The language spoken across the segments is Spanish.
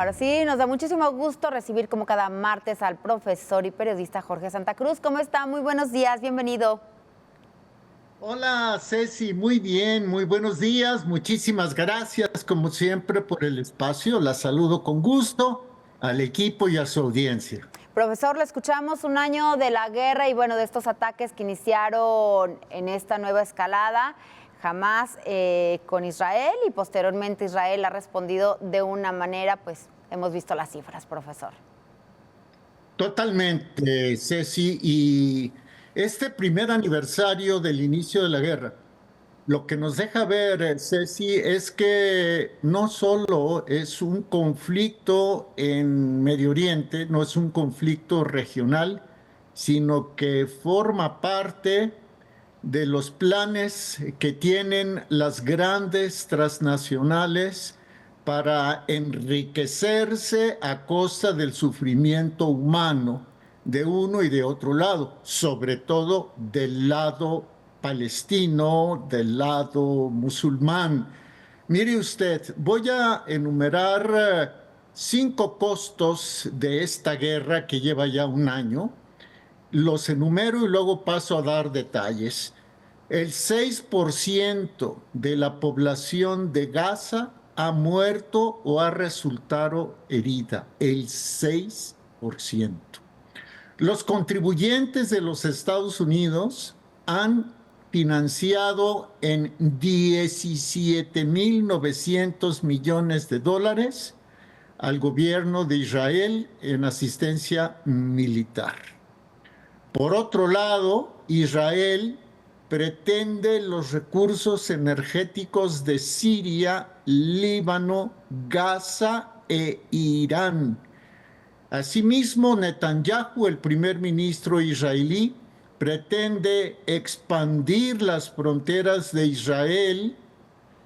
Ahora sí, nos da muchísimo gusto recibir como cada martes al profesor y periodista Jorge Santa Cruz. ¿Cómo está? Muy buenos días, bienvenido. Hola Ceci, muy bien, muy buenos días, muchísimas gracias como siempre por el espacio, la saludo con gusto al equipo y a su audiencia. Profesor, le escuchamos un año de la guerra y bueno, de estos ataques que iniciaron en esta nueva escalada, Hamás con Israel y posteriormente Israel ha respondido de una manera, pues hemos visto las cifras, profesor. Totalmente, Ceci, y este primer aniversario del inicio de la guerra, lo que nos deja ver, Ceci, es que no solo es un conflicto en Medio Oriente, no es un conflicto regional, sino que forma parte de los planes que tienen las grandes transnacionales para enriquecerse a costa del sufrimiento humano de uno y de otro lado, sobre todo del lado palestino, del lado musulmán. Mire usted, voy a enumerar 5 costos de esta guerra que lleva ya un año. Los enumero y luego paso a dar detalles. El 6% de la población de Gaza ha muerto o ha resultado herida. El 6%. Los contribuyentes de los Estados Unidos han financiado en 17.900 millones de dólares al gobierno de Israel en asistencia militar. Por otro lado, Israel pretende los recursos energéticos de Siria, Líbano, Gaza e Irán. Asimismo, Netanyahu, el primer ministro israelí, pretende expandir las fronteras de Israel,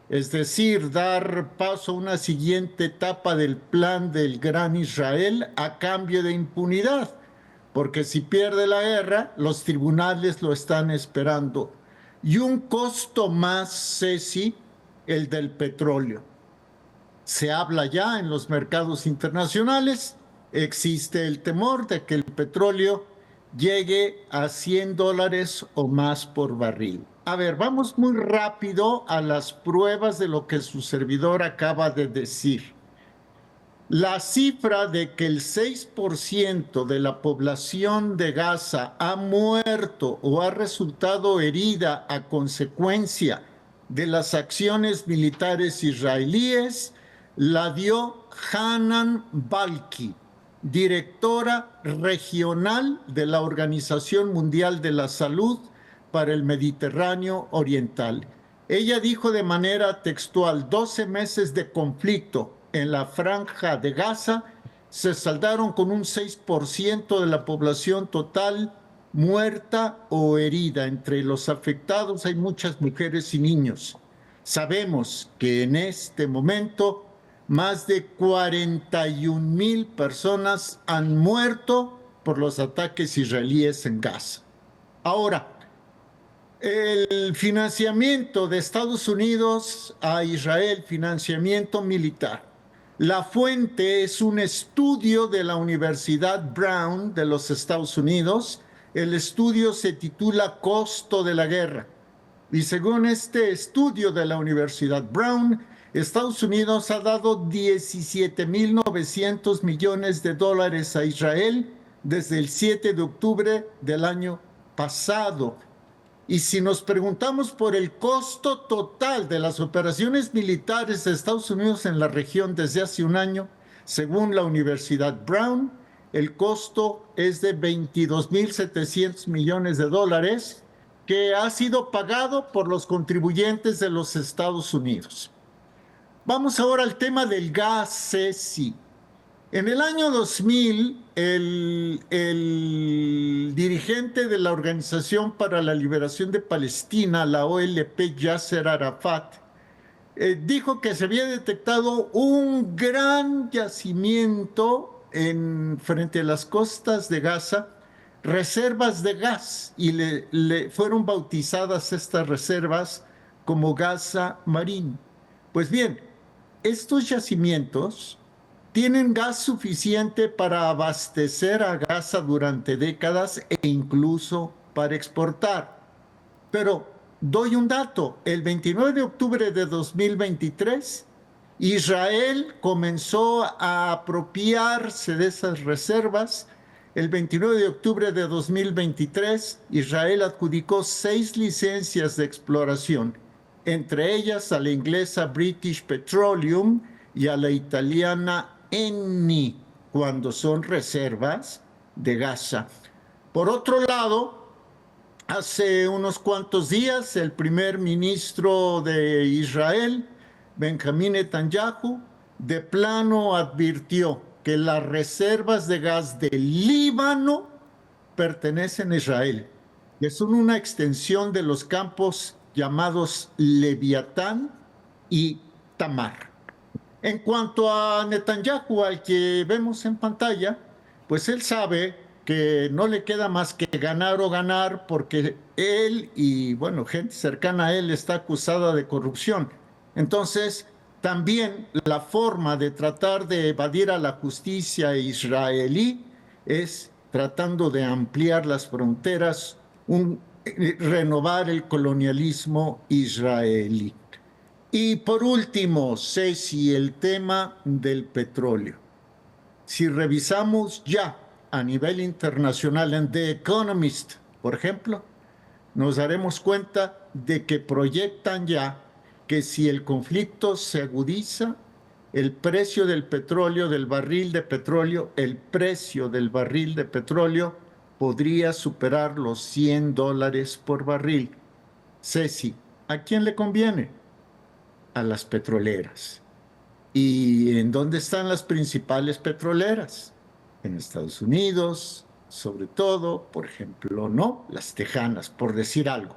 es decir, dar paso a una siguiente etapa del plan del Gran Israel a cambio de impunidad, porque si pierde la guerra, los tribunales lo están esperando. Y un costo más, Ceci, el del petróleo. Se habla ya en los mercados internacionales, existe el temor de que el petróleo llegue a $100 o más por barril. A ver, vamos muy rápido a las pruebas de lo que su servidor acaba de decir. La cifra de que el 6% de la población de Gaza ha muerto o ha resultado herida a consecuencia de las acciones militares israelíes la dio Hanan Balki, directora regional de la Organización Mundial de la Salud para el Mediterráneo Oriental. Ella dijo de manera textual: 12 meses de conflicto en la franja de Gaza se saldaron con un 6% de la población total muerta o herida. Entre los afectados hay muchas mujeres y niños. Sabemos que en este momento más de 41,000 personas han muerto por los ataques israelíes en Gaza. Ahora, el financiamiento de Estados Unidos a Israel, financiamiento militar. La fuente es un estudio de la Universidad Brown de los Estados Unidos. El estudio se titula Costo de la Guerra. Y según este estudio de la Universidad Brown, Estados Unidos ha dado 17.900 millones de dólares a Israel desde el 7 de octubre del año pasado. Y si nos preguntamos por el costo total de las operaciones militares de Estados Unidos en la región desde hace un año, según la Universidad Brown, el costo es de 22.700 millones de dólares, que ha sido pagado por los contribuyentes de los Estados Unidos. Vamos ahora al tema del gas, Ceci. En el año 2000, el dirigente de la Organización para la Liberación de Palestina, la OLP, Yasser Arafat, dijo que se había detectado un gran yacimiento frente a las costas de Gaza, reservas de gas, y le fueron bautizadas estas reservas como Gaza Marine. Pues bien, estos yacimientos tienen gas suficiente para abastecer a Gaza durante décadas e incluso para exportar. Pero doy un dato, el 29 de octubre de 2023, Israel comenzó a apropiarse de esas reservas. El 29 de octubre de 2023, Israel adjudicó 6 licencias de exploración, entre ellas a la inglesa British Petroleum y a la italiana Eni, cuando son reservas de Gaza. Por otro lado, hace unos cuantos días, el primer ministro de Israel, Benjamín Netanyahu, de plano advirtió que las reservas de gas del Líbano pertenecen a Israel, que son una extensión de los campos llamados Leviatán y Tamar. En cuanto a Netanyahu, al que vemos en pantalla, pues él sabe que no le queda más que ganar o ganar porque él y, bueno, gente cercana a él está acusada de corrupción. Entonces, también la forma de tratar de evadir a la justicia israelí es tratando de ampliar las fronteras, renovar el colonialismo israelí. Y por último, Ceci, el tema del petróleo. Si revisamos ya a nivel internacional en The Economist, por ejemplo, nos daremos cuenta de que proyectan ya que si el conflicto se agudiza, el precio del petróleo, del barril de petróleo, el precio del barril de petróleo podría superar los $100 por barril. Ceci, ¿a quién le conviene? A las petroleras. ¿Y en dónde están las principales petroleras? En Estados Unidos, sobre todo, por ejemplo, ¿no? Las tejanas, por decir algo.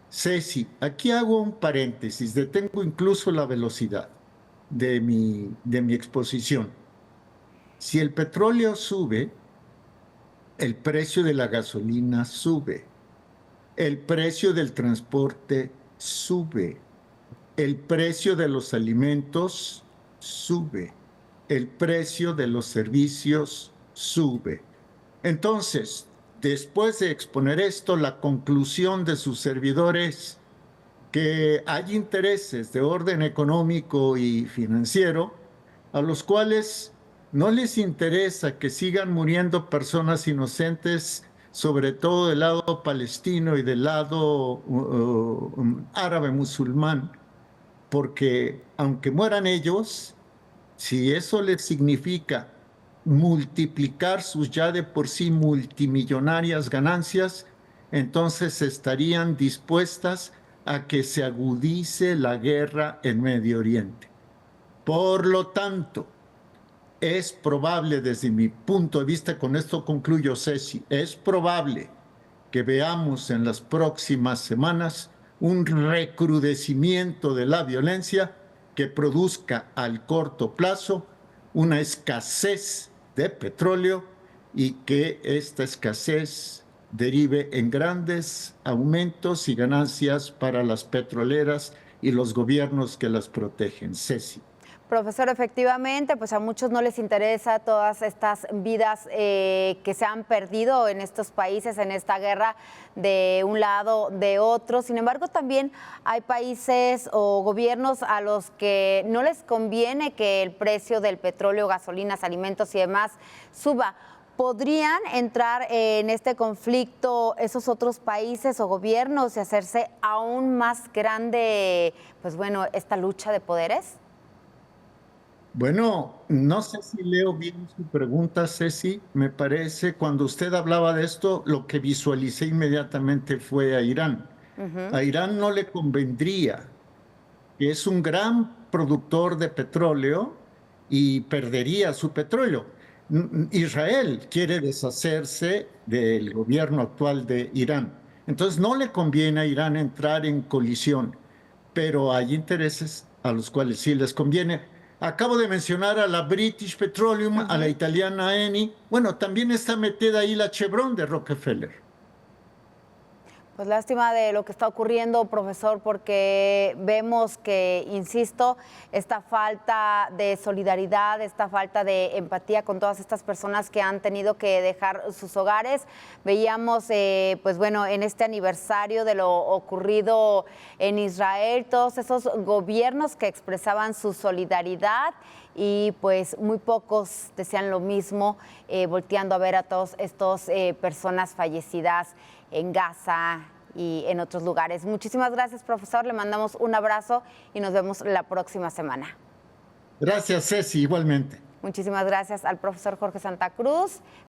Ceci, aquí hago un paréntesis, detengo incluso la velocidad de mi exposición. Si el petróleo sube, el precio de la gasolina sube, el precio del transporte sube, el precio de los alimentos sube, el precio de los servicios sube. Entonces, después de exponer esto, la conclusión de sus servidores que hay intereses de orden económico y financiero a los cuales no les interesa que sigan muriendo personas inocentes, sobre todo del lado palestino y del lado árabe musulmán, porque aunque mueran ellos, si eso les significa multiplicar sus ya de por sí multimillonarias ganancias, entonces estarían dispuestas a que se agudice la guerra en Medio Oriente. Por lo tanto, es probable desde mi punto de vista, con esto concluyo, Ceci, es probable que veamos en las próximas semanas un recrudecimiento de la violencia que produzca al corto plazo una escasez de petróleo y que esta escasez derive en grandes aumentos y ganancias para las petroleras y los gobiernos que las protegen. Ceci. Profesor, efectivamente, pues a muchos no les interesa todas estas vidas que se han perdido en estos países, en esta guerra de un lado, de otro. Sin embargo, también hay países o gobiernos a los que no les conviene que el precio del petróleo, gasolinas, alimentos y demás suba. ¿Podrían entrar en este conflicto esos otros países o gobiernos y hacerse aún más grande, pues bueno, esta lucha de poderes? Bueno, no sé si leo bien su pregunta, Ceci. Me parece, cuando usted hablaba de esto, lo que visualicé inmediatamente fue a Irán. A Irán no le convendría, que es un gran productor de petróleo y perdería su petróleo. Israel quiere deshacerse del gobierno actual de Irán. Entonces no le conviene a Irán entrar en colisión, pero hay intereses a los cuales sí les conviene. Acabo de mencionar a la British Petroleum, a la italiana Eni. Bueno, también está metida ahí la Chevron de Rockefeller. Pues lástima de lo que está ocurriendo, profesor, porque vemos que, insisto, esta falta de solidaridad, esta falta de empatía con todas estas personas que han tenido que dejar sus hogares. Veíamos, pues bueno, en este aniversario de lo ocurrido en Israel, todos esos gobiernos que expresaban su solidaridad y pues muy pocos decían lo mismo, volteando a ver a todas estas personas fallecidas en Gaza y en otros lugares. Muchísimas gracias, profesor. Le mandamos un abrazo y nos vemos la próxima semana. Gracias, Ceci, igualmente. Muchísimas gracias al profesor Jorge Santa Cruz.